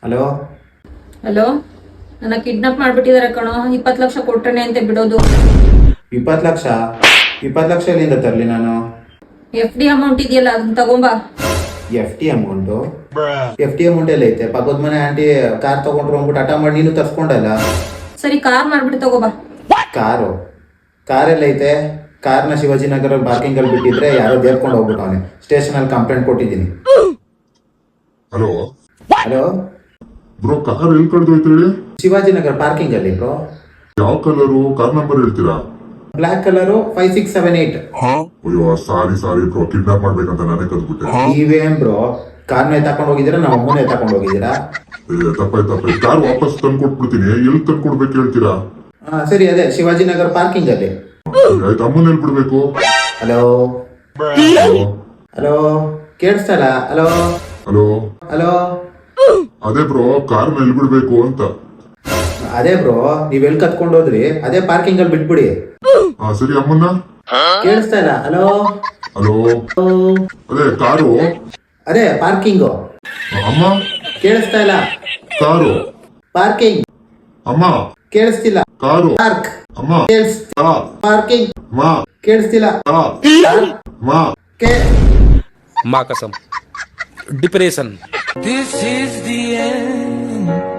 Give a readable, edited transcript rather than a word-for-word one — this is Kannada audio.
ಹಲೋ ಹಲೋ, ನನ್ನ ಕಿಡ್ನಾಪ್ ಮಾಡ್ಬಿಟ್ಟಿದಾರೆ ಕಣೋ. 20 ಲಕ್ಷ ಕೊಟ್ರೇನೆ ಅಂತ ಬಿಡೋದು. 20 ಲಕ್ಷ? 20 ಲಕ್ಷ ಎಲ್ಲಿಂದ ತರಲಿ ನಾನು? FD ಅಮೌಂಟ್ ಇದೆಯಲ್ಲ, ಅದನ್ನ ತಗೊಂಬಾ. ಎಫ್ ಟಿ ಅಮೌಂಟ್ ಎಲ್ಲ ಐತೆ? ಪಕ್ಕದ ಮನೆ ಆಂಟಿ ಕಾರ್ ತಗೊಂಡ್ರು ಅಂದ್ಬಿಟ್ಟು ಹಠ ಮಾಡಿ ನೀನು ತರ್ಸ್ಕೊಂಡಲ್ಲ. ಸರಿ, ಕಾರ್ ಮಾಡ್ಬಿಟ್ಟು ತಗೋಬಾ. ಕಾರೆಲ್ಲ ಐತೆ? ಕಾರ್ನ ಶಿವಾಜಿನಗರ ಪಾರ್ಕಿಂಗ್ ಅಲ್ಲಿ ಬಿಟ್ಟಿದ್ರೆ ಯಾರೋ ದೇರ್ಕೊಂಡು ಹೋಗ್ಬಿಟ್ಟವನೆ. ಸ್ಟೇಷನ್ ಅಲ್ಲಿ ಕಂಪ್ಲೇಂಟ್ ಕೊಟ್ಟಿದ್ದೀನಿ. ಹಲೋ ಹಲೋ ಬ್ರೋ, ಕಾರ್ ಎಲ್ಲಿ ಕಳ್ದೋಯ್ತು ಹೇಳಿ? ಶಿವಾಜಿನಗರ್ ಪಾರ್ಕಿಂಗ್ ಅಲ್ಲಿ ಬ್ರೋ. ಯಾವ ಕಲರು? ಕಾರ್ ನಂಬರ್ ಹೇಳ್ತೀರಾ? Black colour 5678. ಅಯ್ಯೋ ಸಾರಿ ಬ್ರೋ, ಕಿಡ್ನಾಪ್ ಮಾಡ್ಬೇಕಂತ ನಾನೇ ಕದ್ಬಿಟ್ಟೆ. ನೀವೇನ್ ಬ್ರೋ ಕಾರ್ನ ತಗೊಂಡ್ ಹೋಗಿದ್ದೀರಾ? ನಮ್ಮ ಅಮ್ಮನೇ ತಗೊಂಡ್ ಹೋಗಿದ್ದೀರಾ? ತಪ್ಪಾಯ್ತು. ಕಾರ್ ವಾಪಸ್ ತಂದು ಕೊಟ್ಬಿಡ್ತೀನಿ. ಎಲ್ಲಿ ತಂದು ಕೊಡ್ಬೇಕು ಹೇಳ್ತೀರಾ? ಸರಿ, ಅದೇ ಶಿವಾಜಿನಗರ್ ಪಾರ್ಕಿಂಗ್ ಅಲ್ಲಿ. ಆಯ್ತು, ಅಮ್ಮನ ಎಲ್ಲಿ ಬಿಡ್ಬೇಕು? ಹಲೋ ಹಲೋ ಕೇಳಿಸ್ತಲ್ಲ? ಹಲೋ ಹಲೋ ಹಲೋ ಅದೇ ಬ್ರೋ, ಕಾರ್ನ ಎಲ್ಲಿ ಬಿಡ್ಬೇಕು ಅಂತ. ಅದೇ ಬ್ರೋ, ನೀವ್ ಎಲ್ಲಿ ಕತ್ಕೊಂಡು ಹೋದ್ರಿ ಅದೇ ಪಾರ್ಕಿಂಗ್ ಅಲ್ಲಿ ಬಿಟ್ಬಿಡಿ. ಸರಿ, ಅಮ್ಮನ್ನ? ಕೇಳಿಸ್ತಾ ಇಲ್ಲ? ಹಲೋ ಹಲೋ ಅದೇ ಕಾರು. ಅದೇ ಪಾರ್ಕಿಂಗು. ಅಮ್ಮ? ಕೇಳಿಸ್ತಾ ಇಲ್ಲ? ಕಾರು. ಪಾರ್ಕಿಂಗ್. ಅಮ್ಮ? ಕೇಳಿಸ್ತಿಲ್ಲ? ಕಾರು. ಪಾರ್ಕ್. ಅಮ್ಮ? ಪಾರ್ಕಿಂಗ್. ಅಮ್ಮ? ಕೇಳಿಸ್ತಿಲ್ಲ? ಅಮ್ಮ? माँ कसम depression This is the end.